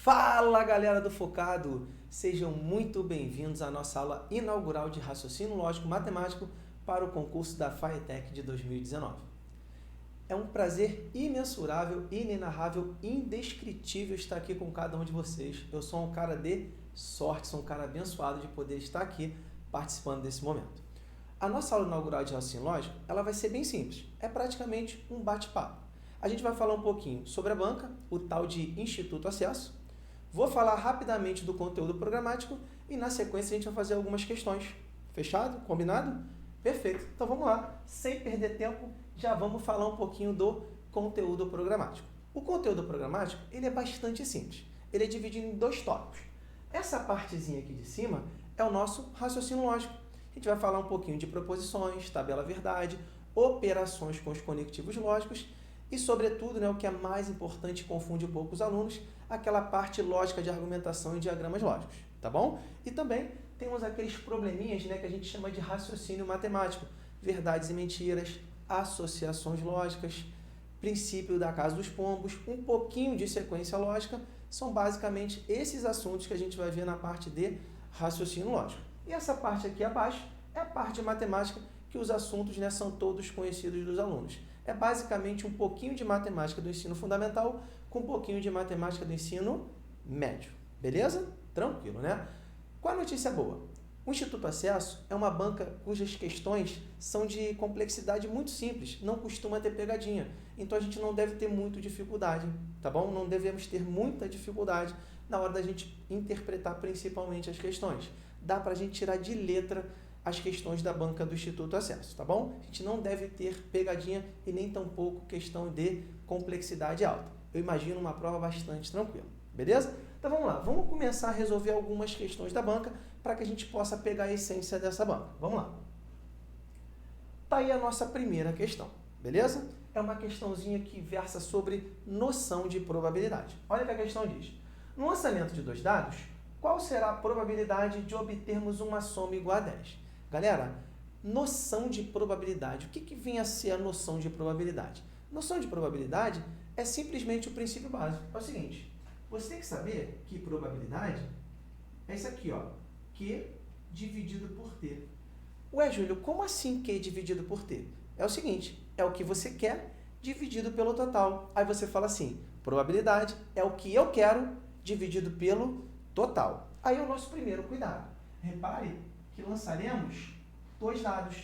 Fala, galera do Focado! Sejam muito bem-vindos à nossa aula inaugural de Raciocínio Lógico Matemático para o concurso da FATEC de 2019. É um prazer imensurável, inenarrável, indescritível estar aqui com cada um de vocês. Eu sou um cara de sorte, sou um cara abençoado de poder estar aqui participando desse momento. A nossa aula inaugural de Raciocínio Lógico, ela vai ser bem simples. É praticamente um bate-papo. A gente vai falar um pouquinho sobre a banca, o tal de Instituto Acesso. Vou falar rapidamente do conteúdo programático e, na sequência, a gente vai fazer algumas questões. Fechado? Combinado? Perfeito. Então, vamos lá. Sem perder tempo, já vamos falar um pouquinho do conteúdo programático. O conteúdo programático, ele é bastante simples. Ele é dividido em dois tópicos. Essa partezinha aqui de cima é o nosso raciocínio lógico. A gente vai falar um pouquinho de proposições, tabela verdade, operações com os conectivos lógicos e, sobretudo, o que é mais importante e confunde um pouco os alunos, aquela parte lógica de argumentação e diagramas lógicos, tá bom? E também temos aqueles probleminhas, que a gente chama de raciocínio matemático, verdades e mentiras, associações lógicas, princípio da casa dos pombos, um pouquinho de sequência lógica, são basicamente esses assuntos que a gente vai ver na parte de raciocínio lógico. E essa parte aqui abaixo é a parte de matemática, que os assuntos são todos conhecidos dos alunos. É basicamente um pouquinho de matemática do ensino fundamental com um pouquinho de matemática do ensino médio. Beleza? Tranquilo, né? Qual a notícia boa? O Instituto Acesso é uma banca cujas questões são de complexidade muito simples, não costuma ter pegadinha. Então a gente não deve ter muita dificuldade, tá bom? Não devemos ter muita dificuldade na hora da gente interpretar principalmente as questões. Dá para a gente tirar de letra as questões da banca do Instituto Acesso, tá bom? A gente não deve ter pegadinha e nem tampouco questão de complexidade alta. Eu imagino uma prova bastante tranquila, beleza? Então vamos lá, vamos começar a resolver algumas questões da banca para que a gente possa pegar a essência dessa banca. Vamos lá. Tá aí a nossa primeira questão, beleza? É uma questãozinha que versa sobre noção de probabilidade. Olha o que a questão diz. No lançamento de dois dados, qual será a probabilidade de obtermos uma soma igual a 10? Galera, noção de probabilidade. O que vem a ser a noção de probabilidade? Noção de probabilidade é simplesmente o princípio básico. É o seguinte, você tem que saber que probabilidade é isso aqui, ó, Q dividido por T. Ué, Júlio, como assim Q dividido por T? É o seguinte, é o que você quer dividido pelo total. Aí você fala assim, probabilidade é o que eu quero dividido pelo total. Aí é o nosso primeiro cuidado. Repare que lançaremos dois dados.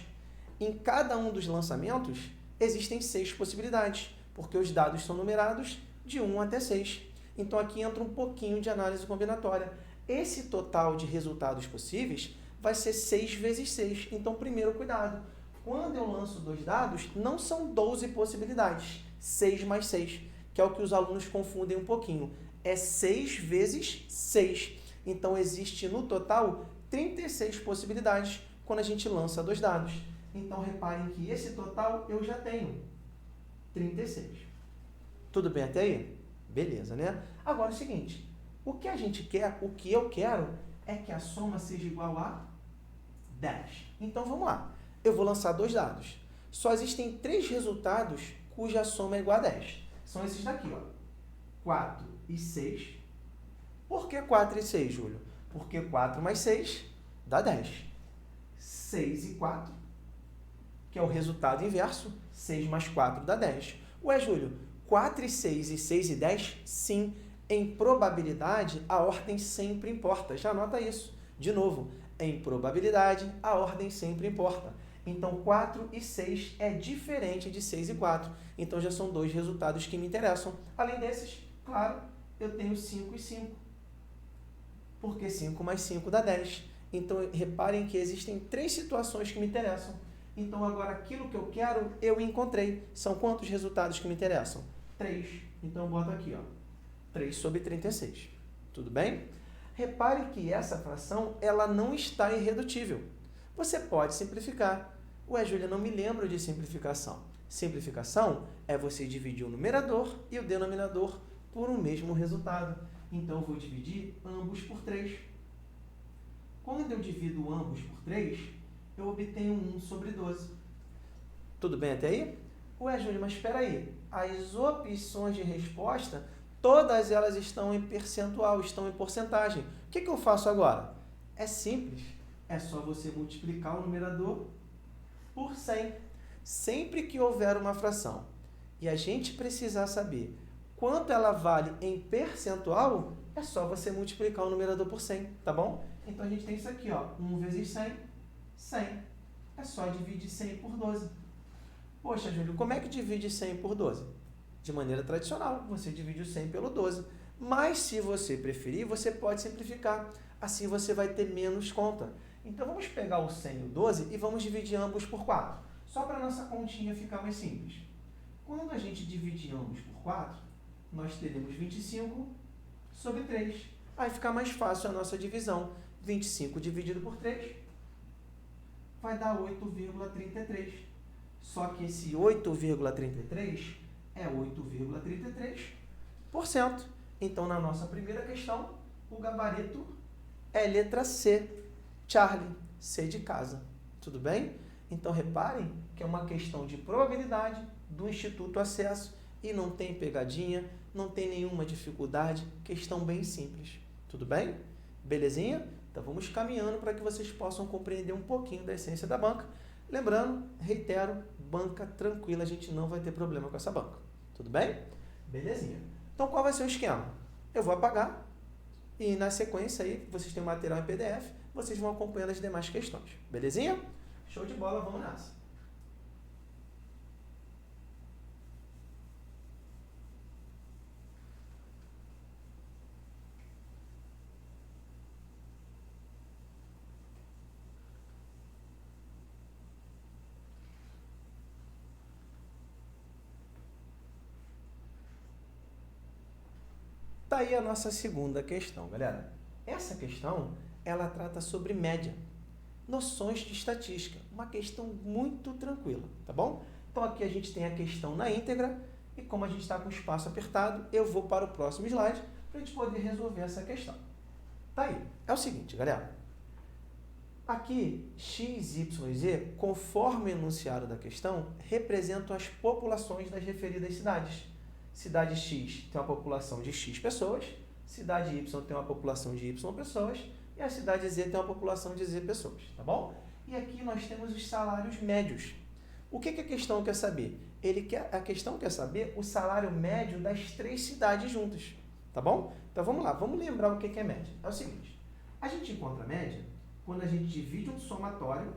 Em cada um dos lançamentos, existem 6 possibilidades, porque os dados são numerados de 1 até 6. Então, aqui entra um pouquinho de análise combinatória. Esse total de resultados possíveis vai ser 6 vezes 6. Então, primeiro cuidado. Quando eu lanço dois dados, não são 12 possibilidades. 6 mais 6, que é o que os alunos confundem um pouquinho. É 6 vezes 6. Então, existe no total 36 possibilidades quando a gente lança dois dados. Então, reparem que esse total eu já tenho 36. Tudo bem até aí? Beleza, né? Agora é o seguinte, o que a gente quer, o que eu quero, é que a soma seja igual a 10. Então, vamos lá. Eu vou lançar dois dados. Só existem 3 resultados cuja soma é igual a 10. São esses daqui, ó. 4 e 6. Por que 4 e 6, Júlio? Porque 4 mais 6 dá 10. 6 e 4, que é o resultado inverso, 6 mais 4 dá 10. Ué, Júlio, 4 e 6 e 6 e 10? Sim, em probabilidade a ordem sempre importa. Já anota isso. De novo, em probabilidade a ordem sempre importa. Então, 4 e 6 é diferente de 6 e 4. Então, já são 2 resultados que me interessam. Além desses, claro, eu tenho 5 e 5. Porque 5 mais 5 dá 10. Então, reparem que existem 3 situações que me interessam. Então, agora, aquilo que eu quero, eu encontrei. São quantos resultados que me interessam? 3. Então, eu boto aqui, ó, 3 sobre 36. Tudo bem? Repare que essa fração, ela não está irredutível. Você pode simplificar. Ué, Júlia, não me lembro de simplificação. Simplificação é você dividir o numerador e o denominador por um mesmo resultado. Então, eu vou dividir ambos por 3. Quando eu divido ambos por 3, eu obtenho 1 sobre 12. Tudo bem até aí? Ué, Júlio, mas espera aí. As opções de resposta Todas elas estão em percentual, estão em porcentagem. O que eu faço agora? É simples. É só você multiplicar o numerador por 100. Sempre que houver uma fração e a gente precisar saber quanto ela vale em percentual, é só você multiplicar o numerador por 100, tá bom? Então, a gente tem isso aqui, ó, 1 vezes 100, 100. É só dividir 100 por 12. Poxa, Júlio, como é que divide 100 por 12? De maneira tradicional, você divide o 100 pelo 12. Mas, se você preferir, você pode simplificar. Assim, você vai ter menos conta. Então, vamos pegar o 100 e o 12 e vamos dividir ambos por 4. Só para a nossa continha ficar mais simples. Quando a gente dividir ambos por 4, nós teremos 25 sobre 3. Aí fica mais fácil a nossa divisão. 25 dividido por 3 vai dar 8,33. Só que esse 8,33 é 8,33%. Então, na nossa primeira questão, o gabarito é letra C. Charlie, C de casa. Tudo bem? Então, reparem que é uma questão de probabilidade do Instituto Acesso e não tem pegadinha, não tem nenhuma dificuldade, questão bem simples. Tudo bem? Belezinha? Então, vamos caminhando para que vocês possam compreender um pouquinho da essência da banca. Lembrando, reitero, banca tranquila, a gente não vai ter problema com essa banca. Tudo bem? Belezinha. Então, qual vai ser o esquema? Eu vou apagar e, na sequência, aí, vocês têm o material em PDF, vocês vão acompanhando as demais questões. Belezinha? Show de bola, vamos nessa. Tá aí a nossa segunda questão, galera. Essa questão, ela trata sobre média, noções de estatística, uma questão muito tranquila, tá bom? Então, aqui a gente tem a questão na íntegra e como a gente está com o espaço apertado, eu vou para o próximo slide para a gente poder resolver essa questão. Tá aí. É o seguinte, galera. Aqui, x, y e z, conforme o enunciado da questão, representam as populações das referidas cidades. Cidade X tem uma população de X pessoas, cidade Y tem uma população de Y pessoas e a cidade Z tem uma população de Z pessoas, tá bom? E aqui nós temos os salários médios. O que a questão quer saber? A questão quer saber o salário médio das 3 cidades juntas, tá bom? Então vamos lá, vamos lembrar o que é média. É o seguinte, a gente encontra a média quando a gente divide um somatório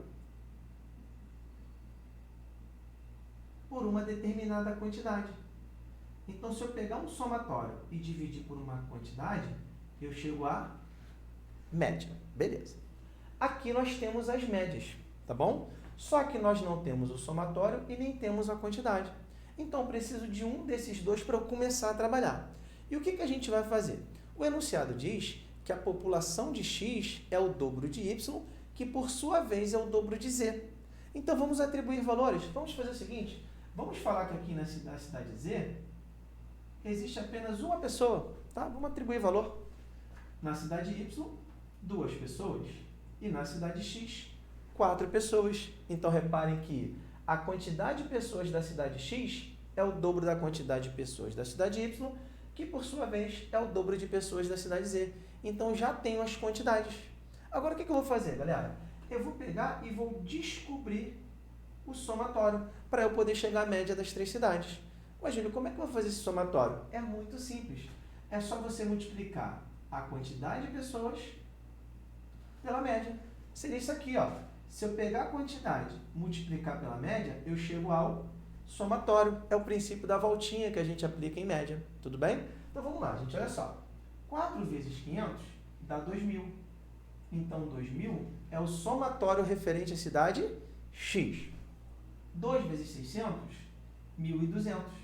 por uma determinada quantidade. Então, se eu pegar um somatório e dividir por uma quantidade, eu chego a média. Beleza. Aqui nós temos as médias, tá bom? Só que nós não temos o somatório e nem temos a quantidade. Então, preciso de um desses dois para eu começar a trabalhar. E o que a gente vai fazer? O enunciado diz que a população de X é o dobro de Y, que por sua vez é o dobro de Z. Então, vamos atribuir valores. Vamos fazer o seguinte, vamos falar que aqui na cidade Z existe apenas uma pessoa, tá? Vamos atribuir valor. Na cidade Y, 2 pessoas. E na cidade X, 4 pessoas. Então, reparem que a quantidade de pessoas da cidade X é o dobro da quantidade de pessoas da cidade Y, que, por sua vez, é o dobro de pessoas da cidade Z. Então, já tenho as quantidades. Agora, o que eu vou fazer, galera? Eu vou pegar e vou descobrir o somatório para eu poder chegar à média das 3 cidades. Mas, Júlio, como é que eu vou fazer esse somatório? É muito simples. É só você multiplicar a quantidade de pessoas pela média. Seria isso aqui, ó. Se eu pegar a quantidade e multiplicar pela média, eu chego ao somatório. É o princípio da voltinha que a gente aplica em média. Tudo bem? Então, vamos lá, gente. Olha só. 4 vezes 500 dá 2.000. Então, 2.000 é o somatório referente à cidade X. 2 vezes 600, 1.200.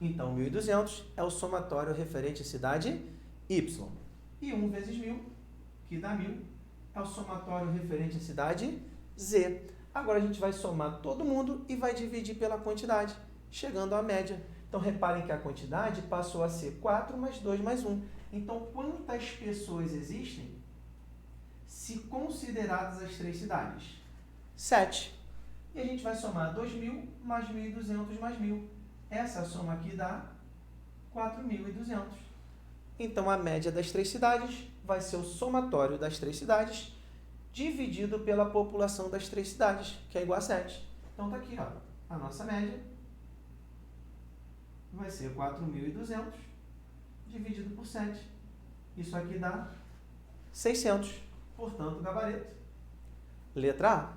Então, 1.200 é o somatório referente à cidade Y. E 1 vezes 1.000, que dá 1.000, é o somatório referente à cidade Z. Agora, a gente vai somar todo mundo e vai dividir pela quantidade, chegando à média. Então, reparem que a quantidade passou a ser 4 mais 2 mais 1. Então, quantas pessoas existem se consideradas as 3 cidades? 7. E a gente vai somar 2.000 mais 1.200 mais 1.000. Essa soma aqui dá 4.200. Então, a média das 3 cidades vai ser o somatório das 3 cidades dividido pela população das 3 cidades, que é igual a 7. Então, está aqui, ó, a nossa média vai ser 4.200 dividido por 7. Isso aqui dá 600. Portanto, gabarito. Letra A.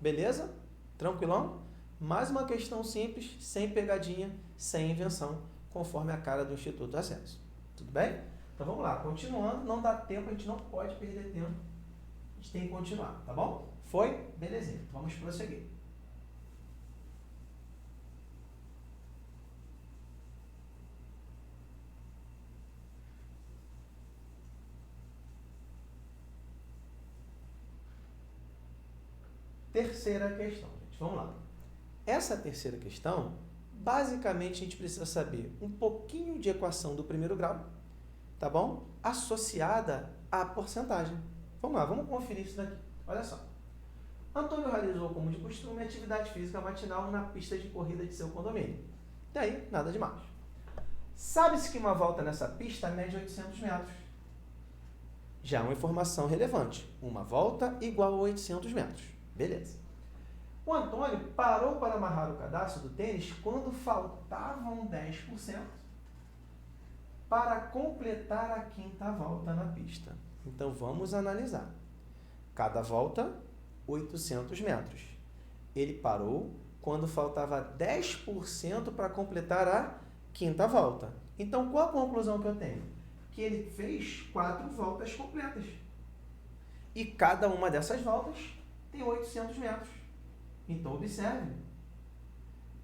Beleza? Tranquilão? Mais uma questão simples, sem pegadinha, sem invenção, conforme a cara do Instituto Acesso. Tudo bem? Então vamos lá, continuando, não dá tempo, a gente não pode perder tempo. A gente tem que continuar, tá bom? Foi? Belezinha. Vamos prosseguir. Terceira questão, gente. Vamos lá. Essa terceira questão, basicamente a gente precisa saber um pouquinho de equação do primeiro grau, tá bom? Associada à porcentagem. Vamos lá, vamos conferir isso daqui. Olha só. Antônio realizou, como de costume, atividade física matinal na pista de corrida de seu condomínio. Daí, nada demais. Sabe-se que uma volta nessa pista mede 800 metros. Já é uma informação relevante. Uma volta igual a 800 metros. Beleza. O Antônio parou para amarrar o cadarço do tênis quando faltavam 10% para completar a 5ª volta na pista. Então, vamos analisar. Cada volta, 800 metros. Ele parou quando faltava 10% para completar a 5ª volta. Então, qual a conclusão que eu tenho? Que ele fez 4 voltas completas. E cada uma dessas voltas tem 800 metros. Então, observe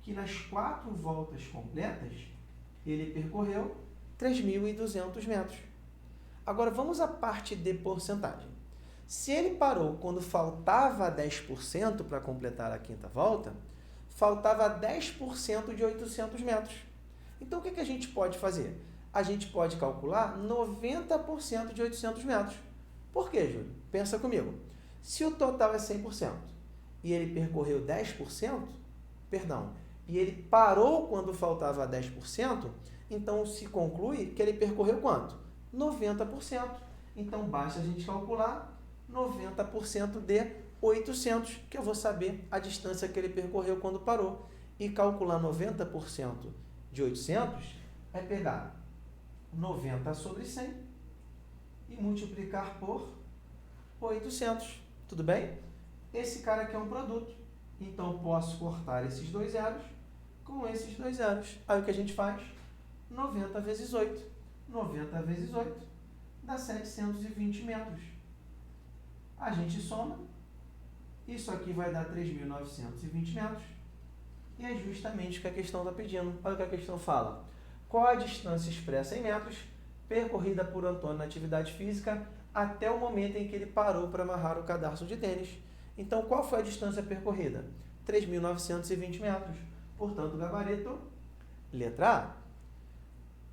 que nas 4 voltas completas, ele percorreu 3.200 metros. Agora, vamos à parte de porcentagem. Se ele parou quando faltava 10% para completar a 5ª volta, faltava 10% de 800 metros. Então, o que a gente pode fazer? A gente pode calcular 90% de 800 metros. Por quê, Júlio? Pensa comigo. Se o total é 100% e ele percorreu 10%, e ele parou quando faltava 10%, então se conclui que ele percorreu quanto? 90%. Então, basta a gente calcular 90% de 800, que eu vou saber a distância que ele percorreu quando parou. E calcular 90% de 800 é pegar 90 sobre 100 e multiplicar por 800. Tudo bem? Esse cara aqui é um produto. Então, posso cortar esses 2 zeros com esses 2 zeros. Aí, o que a gente faz? 90 vezes 8. 90 vezes 8 dá 720 metros. A gente soma. Isso aqui vai dar 3.920 metros. E é justamente o que a questão está pedindo. Olha o que a questão fala. Qual a distância expressa em metros percorrida por Antônio na atividade física até o momento em que ele parou para amarrar o cadarço de tênis? Então, qual foi a distância percorrida? 3.920 metros. Portanto, gabarito, letra A.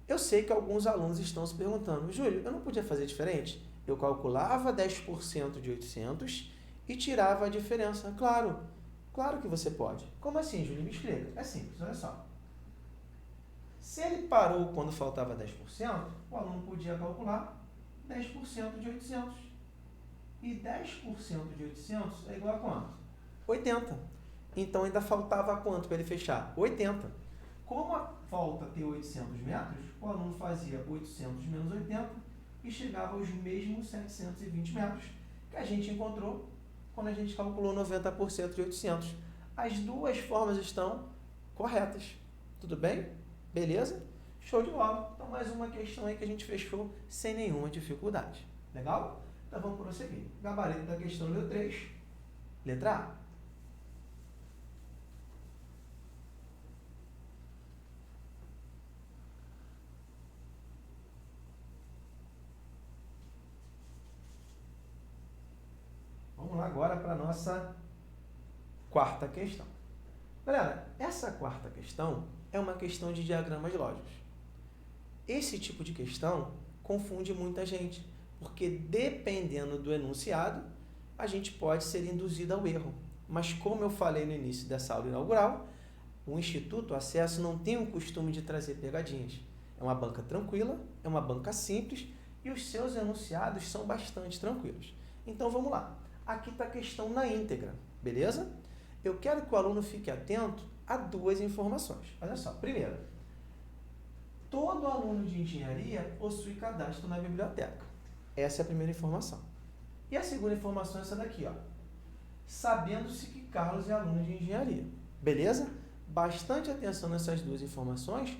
Eu sei que alguns alunos estão se perguntando, Júlio, eu não podia fazer diferente? Eu calculava 10% de 800 e tirava a diferença. Claro, claro que você pode. Como assim, Júlio? Me explica. É simples, olha só. Se ele parou quando faltava 10%, o aluno podia calcular 10% de 800. E 10% de 800 é igual a quanto? 80. Então, ainda faltava quanto para ele fechar? 80. Como a volta tem 800 metros, o aluno fazia 800 menos 80 e chegava aos mesmos 720 metros que a gente encontrou quando a gente calculou 90% de 800. As duas formas estão corretas. Tudo bem? Beleza? Show de bola. Então, mais uma questão aí que a gente fechou sem nenhuma dificuldade. Legal? Então, vamos prosseguir. Gabarito da questão número 3, letra A. Vamos lá agora para a nossa 4ª questão. Galera, essa 4ª questão é uma questão de diagramas lógicos. Esse tipo de questão confunde muita gente, porque dependendo do enunciado, a gente pode ser induzido ao erro. Mas como eu falei no início dessa aula inaugural, o Instituto Acesso não tem o costume de trazer pegadinhas. É uma banca tranquila, é uma banca simples e os seus enunciados são bastante tranquilos. Então vamos lá. Aqui está a questão na íntegra, beleza? Eu quero que o aluno fique atento a duas informações. Olha só, primeiro, todo aluno de engenharia possui cadastro na biblioteca. Essa é a primeira informação. E a segunda informação é essa daqui, ó. Sabendo-se que Carlos é aluno de engenharia. Beleza? Bastante atenção nessas duas informações.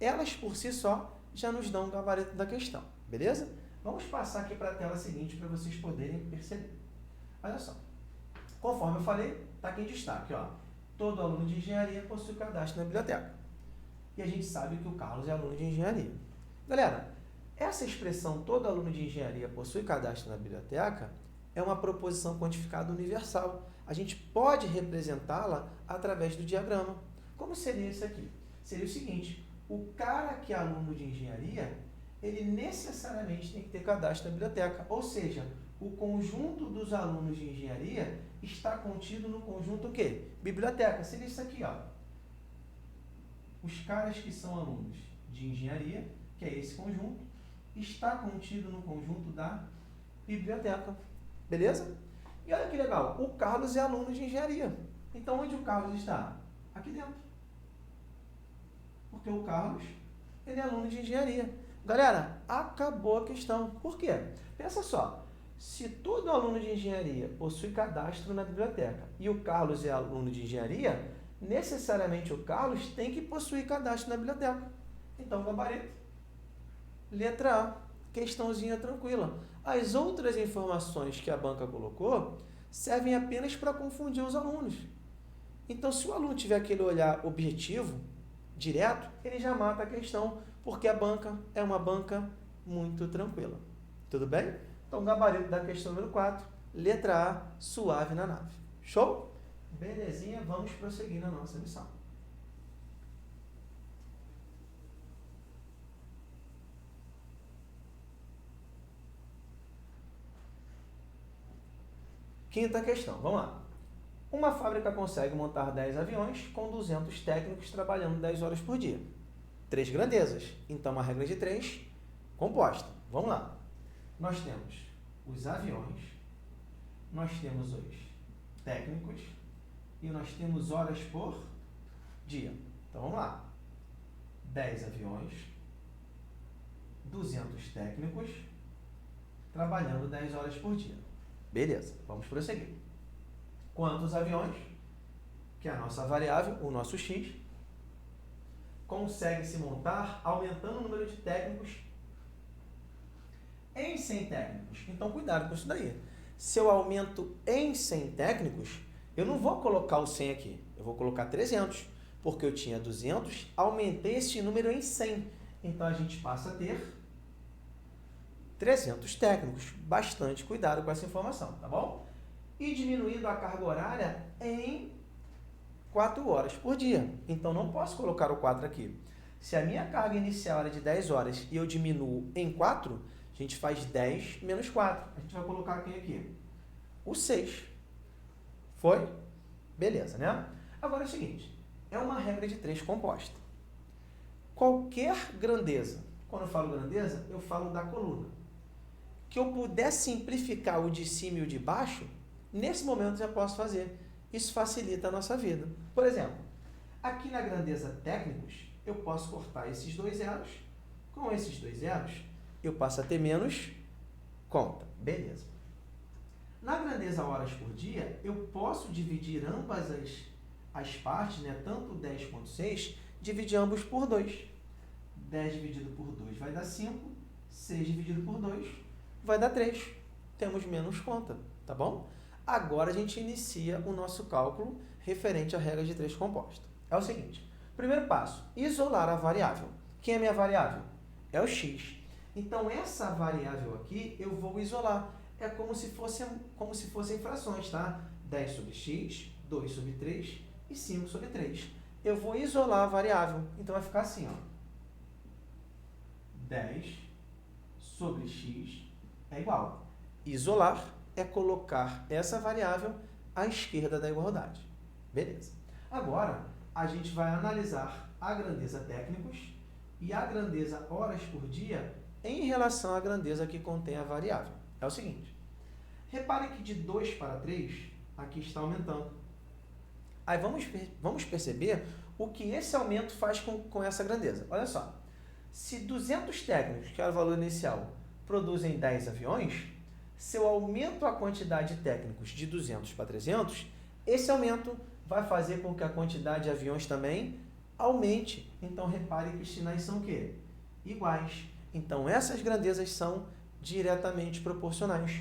Elas por si só já nos dão um gabarito da questão. Beleza? Vamos passar aqui para a tela seguinte para vocês poderem perceber. Olha só. Conforme eu falei, está aqui em destaque, ó. Todo aluno de engenharia possui cadastro na biblioteca. E a gente sabe que o Carlos é aluno de engenharia. Galera, essa expressão todo aluno de engenharia possui cadastro na biblioteca é uma proposição quantificada universal. A gente pode representá-la através do diagrama. Como seria isso aqui? Seria o seguinte, o cara que é aluno de engenharia, ele necessariamente tem que ter cadastro na biblioteca. Ou seja, o conjunto dos alunos de engenharia está contido no conjunto o quê? Biblioteca. Seria isso aqui, ó. Os caras que são alunos de engenharia, que é esse conjunto, está contido no conjunto da biblioteca. Beleza? E olha que legal, o Carlos é aluno de engenharia. Então, onde o Carlos está? Aqui dentro. Porque o Carlos, ele é aluno de engenharia. Galera, acabou a questão. Por quê? Pensa só, se todo aluno de engenharia possui cadastro na biblioteca e o Carlos é aluno de engenharia, necessariamente o Carlos tem que possuir cadastro na biblioteca. Então, gabarito. Letra A, questãozinha tranquila. As outras informações que a banca colocou servem apenas para confundir os alunos. Então, se o aluno tiver aquele olhar objetivo, direto, ele já mata a questão, porque a banca é uma banca muito tranquila. Tudo bem? Então, gabarito da questão número 4, letra A, suave na nave. Show? Belezinha, vamos prosseguir na nossa missão. Quinta questão, vamos lá. Uma fábrica consegue montar 10 aviões com 200 técnicos trabalhando 10 horas por dia. 3 grandezas. Então, uma regra de 3 composta. Vamos lá. Nós temos os aviões, nós temos os técnicos e nós temos horas por dia. Então, vamos lá. 10 aviões, 200 técnicos, trabalhando 10 horas por dia. Beleza, vamos prosseguir. Quantos aviões, que é a nossa variável, o nosso x, consegue se montar aumentando o número de técnicos em 100 técnicos? Então, cuidado com isso daí. Se eu aumento em 100 técnicos, eu não vou colocar o 100 aqui, eu vou colocar 300, porque eu tinha 200, aumentei esse número em 100. Então, a gente passa a ter 300 técnicos. Bastante cuidado com essa informação, tá bom? E diminuindo a carga horária em 4 horas por dia. Então, não posso colocar o 4 aqui. Se a minha carga inicial era de 10 horas e eu diminuo em 4, a gente faz 10 menos 4. A gente vai colocar quem aqui? O 6. Foi? Beleza, né? Agora é o seguinte, é uma regra de 3 composta. Qualquer grandeza, quando eu falo grandeza, eu falo da coluna. Que eu puder simplificar o de cima e o de baixo, nesse momento já posso fazer. Isso facilita a nossa vida. Por exemplo, aqui na grandeza técnicos, eu posso cortar esses 2 zeros. Com esses 2 zeros, eu passo a ter menos conta. Beleza. Na grandeza horas por dia, eu posso dividir ambas as partes, né, tanto 10 quanto 6, dividir ambos por 2. 10 dividido por 2 vai dar 5, 6 dividido por 2 vai dar 3. Temos menos conta, tá bom? Agora a gente inicia o nosso cálculo referente à regra de 3 composta. É o seguinte, primeiro passo, isolar a variável. Quem é a minha variável? É o x. Então, essa variável aqui eu vou isolar. É como se fossem frações, tá? 10 sobre x, 2 sobre 3 e 5 sobre 3. Eu vou isolar a variável. Então, vai ficar assim, ó. 10 sobre x é igual. Isolar é colocar essa variável à esquerda da igualdade. Beleza. Agora, a gente vai analisar a grandeza técnicos e a grandeza horas por dia em relação à grandeza que contém a variável. É o seguinte, repare que de 2 para 3, aqui está aumentando. Aí vamos perceber o que esse aumento faz com essa grandeza. Olha só, se 200 técnicos, que era o valor inicial, produzem 10 aviões, se eu aumento a quantidade de técnicos de 200 para 300, esse aumento vai fazer com que a quantidade de aviões também aumente. Então, repare que os sinais são o quê? Iguais. Então, essas grandezas são diretamente proporcionais.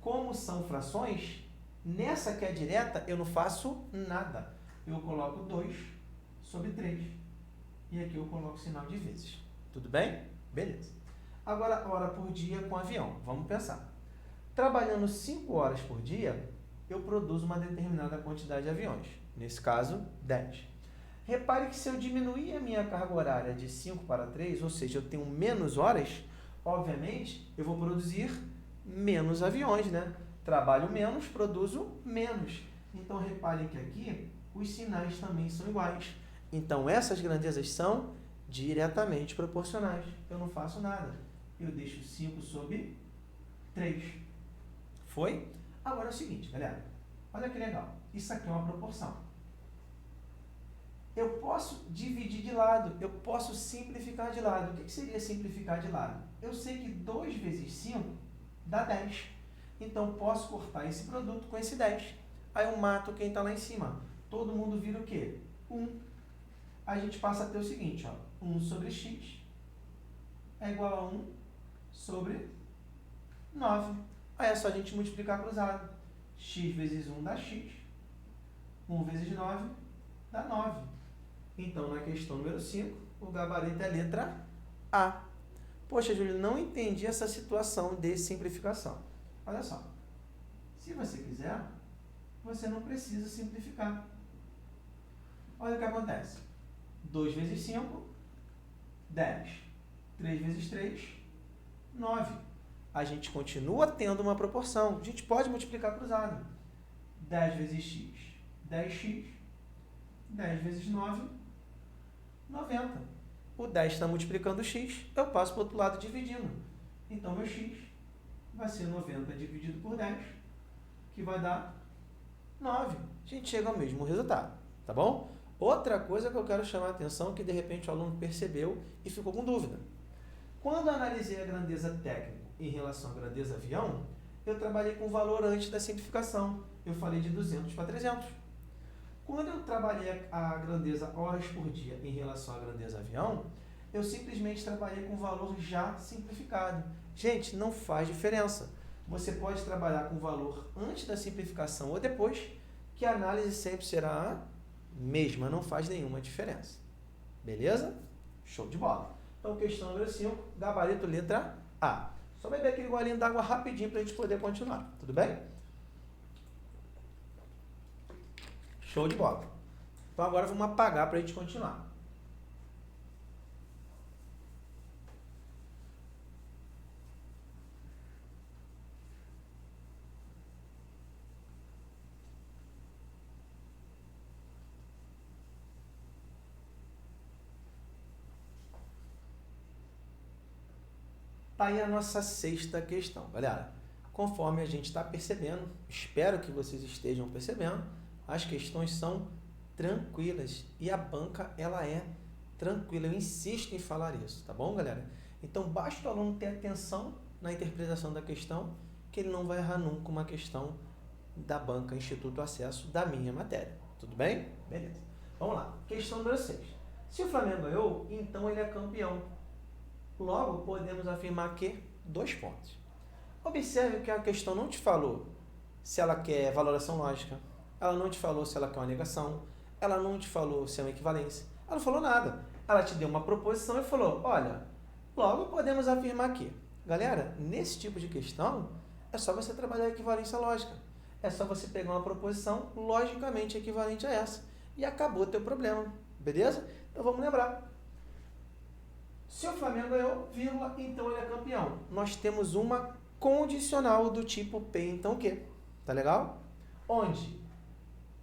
Como são frações, nessa que é direta, eu não faço nada. Eu coloco 2 sobre 3. E aqui eu coloco o sinal de vezes. Tudo bem? Beleza. Agora, hora por dia com avião. Vamos pensar. Trabalhando 5 horas por dia, eu produzo uma determinada quantidade de aviões. Nesse caso, 10. Repare que se eu diminuir a minha carga horária de 5 para 3, ou seja, eu tenho menos horas, obviamente, eu vou produzir menos aviões, né? Trabalho menos, produzo menos. Então, repare que aqui os sinais também são iguais. Então, essas grandezas são diretamente proporcionais. Eu não faço nada. Eu deixo 5 sobre 3. Foi? Agora é o seguinte, galera. Olha que legal. Isso aqui é uma proporção. Eu posso dividir de lado. Eu posso simplificar de lado. O que seria simplificar de lado? Eu sei que 2 vezes 5 dá 10. Então, posso cortar esse produto com esse 10. Aí eu mato quem está lá em cima. Todo mundo vira o quê? 1. A gente passa a ter o seguinte, ó. 1 sobre x é igual a 1 sobre 9. Aí é só a gente multiplicar cruzado. X vezes 1 dá x. 1 vezes 9 dá 9. Então, na questão número 5, o gabarito é a letra A. Poxa, Júlio, não entendi essa situação de simplificação. Olha só. Se você quiser, você não precisa simplificar. Olha o que acontece. 2 vezes 5, 10. 3 vezes 3, 9. A gente continua tendo uma proporção. A gente pode multiplicar cruzado. 10 vezes x, 10x. 10 vezes 9, 90. O 10 está multiplicando o x, eu passo para o outro lado dividindo. Então, meu x vai ser 90 dividido por 10, que vai dar 9. A gente chega ao mesmo resultado, tá bom? Outra coisa que eu quero chamar a atenção, que de repente o aluno percebeu e ficou com dúvida. Quando eu analisei a grandeza técnica em relação à grandeza avião, eu trabalhei com o valor antes da simplificação. Eu falei de 200 para 300. Quando eu trabalhei a grandeza horas por dia em relação à grandeza avião, eu simplesmente trabalhei com o valor já simplificado. Gente, não faz diferença. Você pode trabalhar com o valor antes da simplificação ou depois, que a análise sempre será a mesma, não faz nenhuma diferença. Beleza? Show de bola. Então, questão número 5, gabarito letra A. Só beber aquele golinho d'água rapidinho para a gente poder continuar. Tudo bem? Show de bola. Então, agora vamos apagar para a gente continuar. Tá aí a nossa sexta questão, galera. Conforme a gente está percebendo, espero que vocês estejam percebendo, as questões são tranquilas e a banca ela é tranquila. Eu insisto em falar isso, tá bom, galera? Então basta o aluno ter atenção na interpretação da questão, que ele não vai errar nunca uma questão da banca Instituto Acesso da minha matéria. Tudo bem? Beleza. Vamos lá. Questão número 6. Se o Flamengo ganhou, então ele é campeão. Logo, podemos afirmar que 2 pontos. Observe que a questão não te falou se ela quer valoração lógica, ela não te falou se ela quer uma negação, ela não te falou se é uma equivalência, ela não falou nada. Ela te deu uma proposição e falou, olha, logo podemos afirmar que. Galera, nesse tipo de questão, é só você trabalhar a equivalência lógica. É só você pegar uma proposição logicamente equivalente a essa e acabou o teu problema, beleza? Então vamos lembrar. Se o Flamengo ganhou, vírgula, então ele é campeão. Nós temos uma condicional do tipo P, então o quê? Tá legal? Onde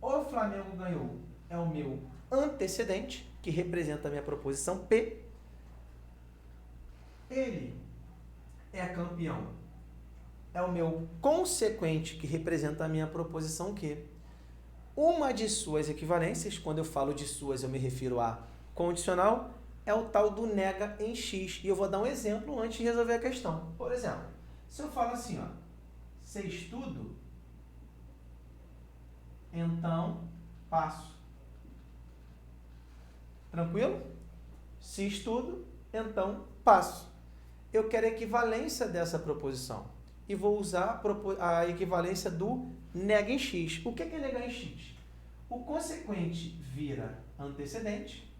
o Flamengo ganhou é o meu antecedente, que representa a minha proposição P, ele é campeão. É o meu consequente que representa a minha proposição Q. Uma de suas equivalências, quando eu falo de suas eu me refiro a condicional, é o tal do nega em X. E eu vou dar um exemplo antes de resolver a questão. Por exemplo, se eu falo assim, ó, se estudo, então passo. Tranquilo? Se estudo, então passo. Eu quero a equivalência dessa proposição. E vou usar a equivalência do nega em X. O que é negar em X? O consequente vira antecedente,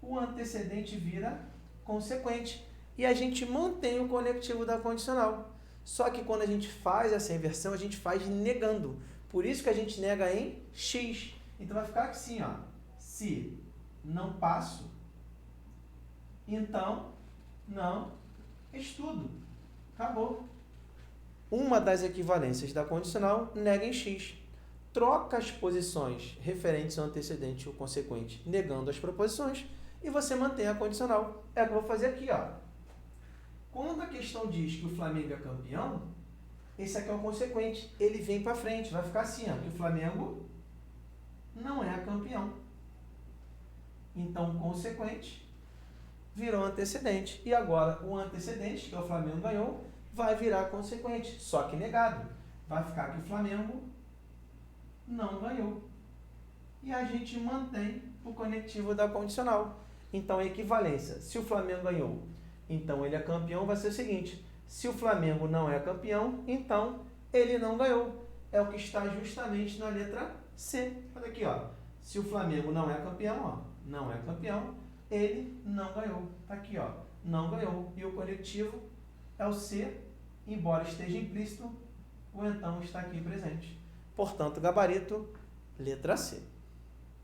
o antecedente vira consequente. E a gente mantém o conectivo da condicional. Só que quando a gente faz essa inversão, a gente faz negando. Por isso que a gente nega em X. Então vai ficar assim, ó. Se não passo, então não estudo. Acabou. Uma das equivalências da condicional nega em X. Troca as posições referentes ao antecedente e ao consequente, negando as proposições, e você mantém a condicional. É o que eu vou fazer aqui, ó. Quando a questão diz que o Flamengo é campeão, esse aqui é o consequente. Ele vem para frente, vai ficar assim, ó, que o Flamengo não é campeão. Então, o consequente virou antecedente. E agora, o antecedente, que é o Flamengo ganhou, vai virar consequente, só que negado. Vai ficar que o Flamengo não ganhou. E a gente mantém o conectivo da condicional. Então, a equivalência, se o Flamengo ganhou, então ele é campeão, vai ser o seguinte: se o Flamengo não é campeão, então ele não ganhou. É o que está justamente na letra C. Olha aqui, ó. Se o Flamengo não é campeão, ó, não é campeão, ele não ganhou. Tá aqui, ó, não ganhou. E o conectivo é o C, embora esteja implícito, o então está aqui presente. Portanto, gabarito, letra C.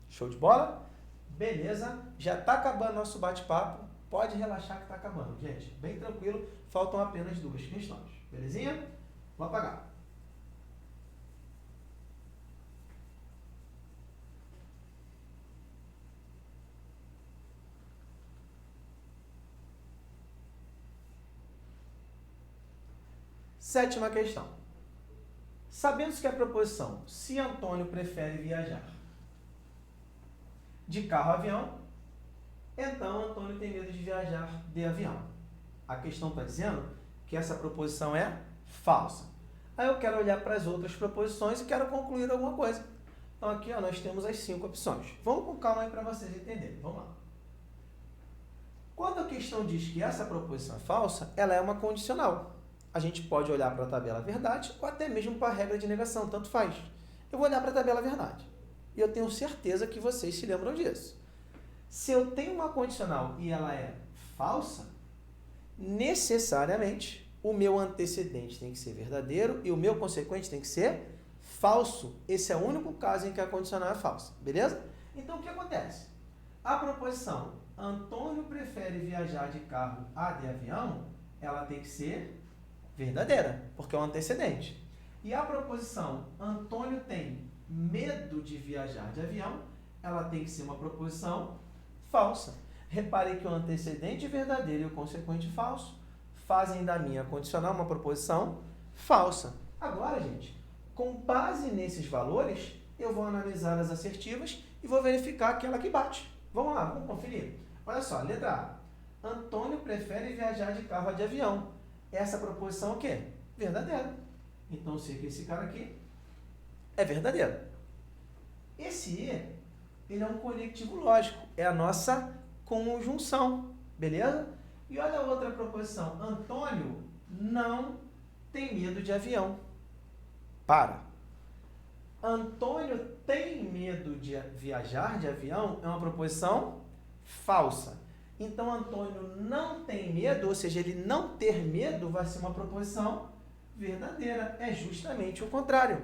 Show de bola? Beleza? Já está acabando nosso bate-papo. Pode relaxar que está acabando, gente. Bem tranquilo. Faltam apenas 2 questões. Belezinha? Vou apagar. Sétima questão. Sabendo que a proposição se Antônio prefere viajar de carro a avião, então Antônio tem medo de viajar de avião. A questão está dizendo que essa proposição é falsa. Aí eu quero olhar para as outras proposições e quero concluir alguma coisa. Então aqui, ó, nós temos as 5 opções. Vamos com calma aí para vocês entenderem. Vamos lá. Quando a questão diz que essa proposição é falsa, ela é uma condicional. A gente pode olhar para a tabela verdade ou até mesmo para a regra de negação, tanto faz. Eu vou olhar para a tabela verdade. E eu tenho certeza que vocês se lembram disso. Se eu tenho uma condicional e ela é falsa, necessariamente o meu antecedente tem que ser verdadeiro e o meu consequente tem que ser falso. Esse é o único caso em que a condicional é falsa, beleza? Então, o que acontece? A proposição Antônio prefere viajar de carro a de avião, ela tem que ser verdadeira, porque é o antecedente. E a proposição Antônio tem medo de viajar de avião, ela tem que ser uma proposição falsa. Repare que o antecedente verdadeiro e o consequente falso fazem da minha condicional uma proposição falsa. Agora, gente, com base nesses valores, eu vou analisar as assertivas e vou verificar aquela que bate. Vamos lá, vamos conferir. Olha só, letra A. Antônio prefere viajar de carro a de avião. Essa proposição é o quê? Verdadeira. Então, eu sei que esse cara aqui é verdadeiro. Esse E, ele é um conectivo lógico. É a nossa conjunção. Beleza? E olha a outra proposição. Antônio não tem medo de avião. Para. Antônio tem medo de viajar de avião é uma proposição falsa. Então, Antônio não tem medo, ou seja, ele não ter medo vai ser uma proposição verdadeira. É justamente o contrário.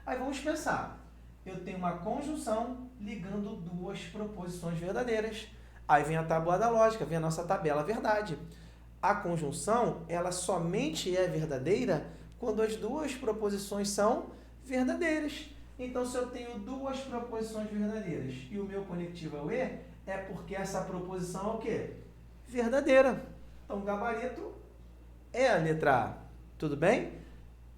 Aí vamos pensar. Eu tenho uma conjunção ligando duas proposições verdadeiras. Aí vem a tabuada lógica, vem a nossa tabela verdade. A conjunção, ela somente é verdadeira quando as duas proposições são verdadeiras. Então, se eu tenho duas proposições verdadeiras e o meu conectivo é o E, é porque essa proposição é o quê? Verdadeira. Então, o gabarito é a letra A. Tudo bem?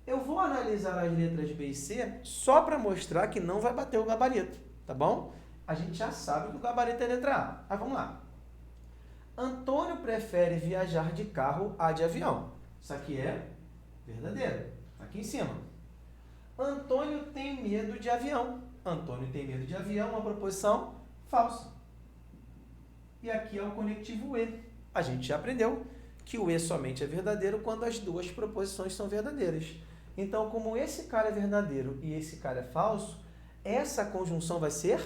Eu vou analisar as letras B e C só para mostrar que não vai bater o gabarito, tá bom? A gente já sabe que o gabarito é a letra A. Mas vamos lá. Antônio prefere viajar de carro a de avião. Isso aqui é verdadeiro. Aqui em cima. Antônio tem medo de avião. Antônio tem medo de avião, uma proposição falsa. E aqui é o conectivo E. A gente já aprendeu que o E somente é verdadeiro quando as duas proposições são verdadeiras. Então, como esse cara é verdadeiro e esse cara é falso, essa conjunção vai ser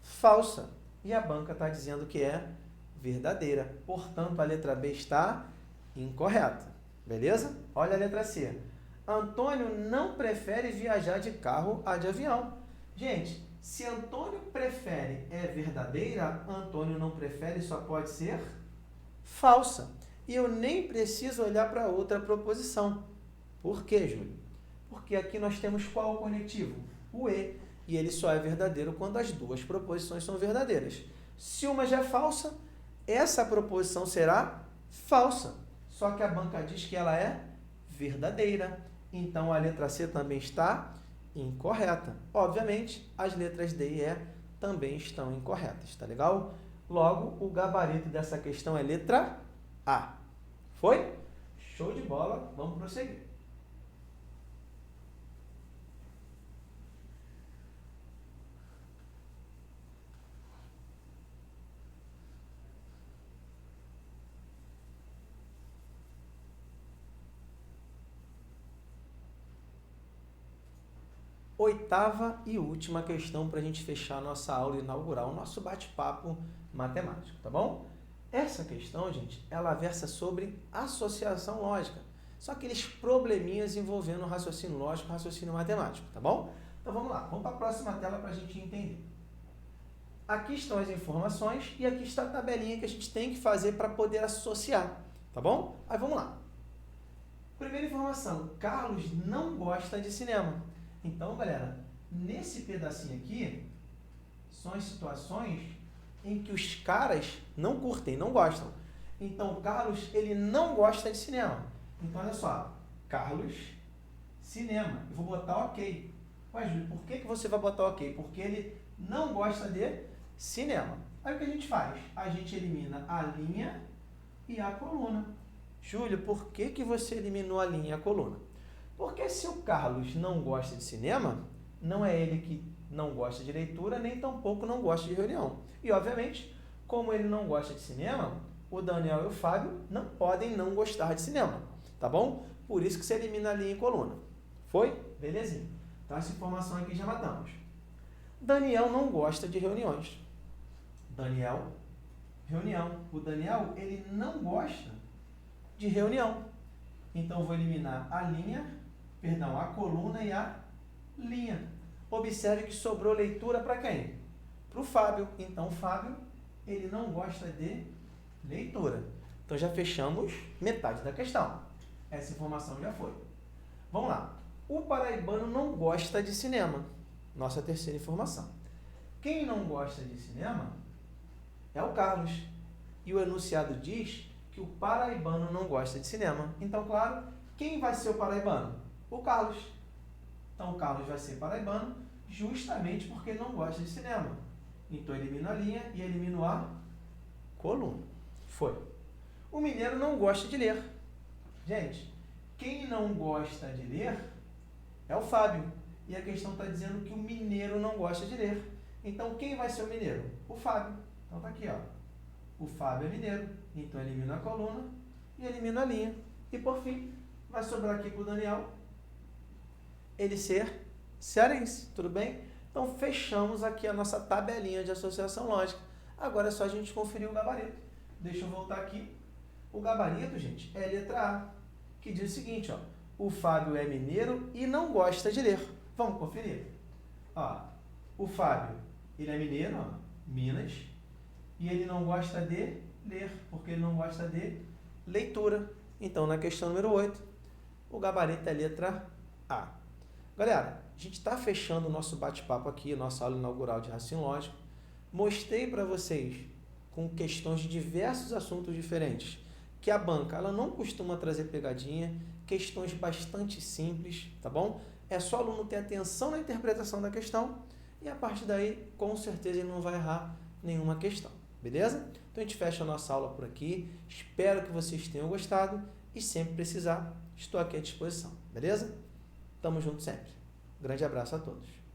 falsa. E a banca está dizendo que é verdadeira. Portanto, a letra B está incorreta. Beleza? Olha a letra C. Antônio não prefere viajar de carro a de avião. Gente, se Antônio prefere é verdadeira, Antônio não prefere só pode ser falsa. E eu nem preciso olhar para outra proposição. Por quê, Júlio? Porque aqui nós temos qual o conectivo? O E. E ele só é verdadeiro quando as duas proposições são verdadeiras. Se uma já é falsa, essa proposição será falsa. Só que a banca diz que ela é verdadeira. Então, a letra C também está incorreta. Obviamente, as letras D e E também estão incorretas, tá legal? Logo, o gabarito dessa questão é letra A. Foi? Show de bola, vamos prosseguir. Oitava e última questão para a gente fechar a nossa aula inaugural, o nosso bate-papo matemático, tá bom? Essa questão, gente, ela versa sobre associação lógica. Só aqueles probleminhas envolvendo raciocínio lógico e raciocínio matemático, tá bom? Então vamos lá, vamos para a próxima tela para a gente entender. Aqui estão as informações e aqui está a tabelinha que a gente tem que fazer para poder associar, tá bom? Aí vamos lá. Primeira informação, Carlos não gosta de cinema. Então, galera, nesse pedacinho aqui, são as situações em que os caras não curtem, não gostam. Então, o Carlos, ele não gosta de cinema. Então, olha só, Carlos, cinema. Eu vou botar ok. Mas, Júlio, por que você vai botar ok? Porque ele não gosta de cinema. Aí, o que a gente faz? A gente elimina a linha e a coluna. Júlio, por que você eliminou a linha e a coluna? Porque se o Carlos não gosta de cinema, não é ele que não gosta de leitura, nem tampouco não gosta de reunião. E, obviamente, como ele não gosta de cinema, o Daniel e o Fábio não podem não gostar de cinema, tá bom? Por isso que você elimina a linha e coluna. Foi? Belezinha. Então, essa informação aqui já matamos. Daniel não gosta de reuniões. Daniel, reunião. O Daniel, ele não gosta de reunião. Então, eu vou eliminar a coluna e a linha. Observe que sobrou leitura para quem? Para o Fábio. Então, o Fábio, ele não gosta de leitura. Então, já fechamos metade da questão. Essa informação já foi. Vamos lá. O paraibano não gosta de cinema. Nossa terceira informação. Quem não gosta de cinema é o Carlos. E o enunciado diz que o paraibano não gosta de cinema. Então, claro, quem vai ser o paraibano? O Carlos. Então, o Carlos vai ser paraibano justamente porque ele não gosta de cinema. Então, elimino a linha e elimino a coluna. Foi. O mineiro não gosta de ler. Gente, quem não gosta de ler é o Fábio. E a questão está dizendo que o mineiro não gosta de ler. Então, quem vai ser o mineiro? O Fábio. Então, tá aqui, ó. O Fábio é mineiro. Então, elimino a coluna e elimino a linha. E, por fim, vai sobrar aqui para o Daniel ele ser cearense, tudo bem? Então, fechamos aqui a nossa tabelinha de associação lógica. Agora é só a gente conferir o gabarito. Deixa eu voltar aqui. O gabarito, gente, é a letra A, que diz o seguinte, ó. O Fábio é mineiro e não gosta de ler. Vamos conferir. Ó, o Fábio, ele é mineiro, ó, Minas, e ele não gosta de ler, porque ele não gosta de leitura. Então, na questão número 8, o gabarito é a letra A. Galera, a gente está fechando o nosso bate-papo aqui, nossa aula inaugural de raciocínio lógico. Mostrei para vocês, com questões de diversos assuntos diferentes, que a banca ela não costuma trazer pegadinha, questões bastante simples, tá bom? É só o aluno ter atenção na interpretação da questão e a partir daí, com certeza, ele não vai errar nenhuma questão, beleza? Então a gente fecha a nossa aula por aqui, espero que vocês tenham gostado e sempre precisar, estou aqui à disposição, beleza? Tamo junto sempre. Grande abraço a todos.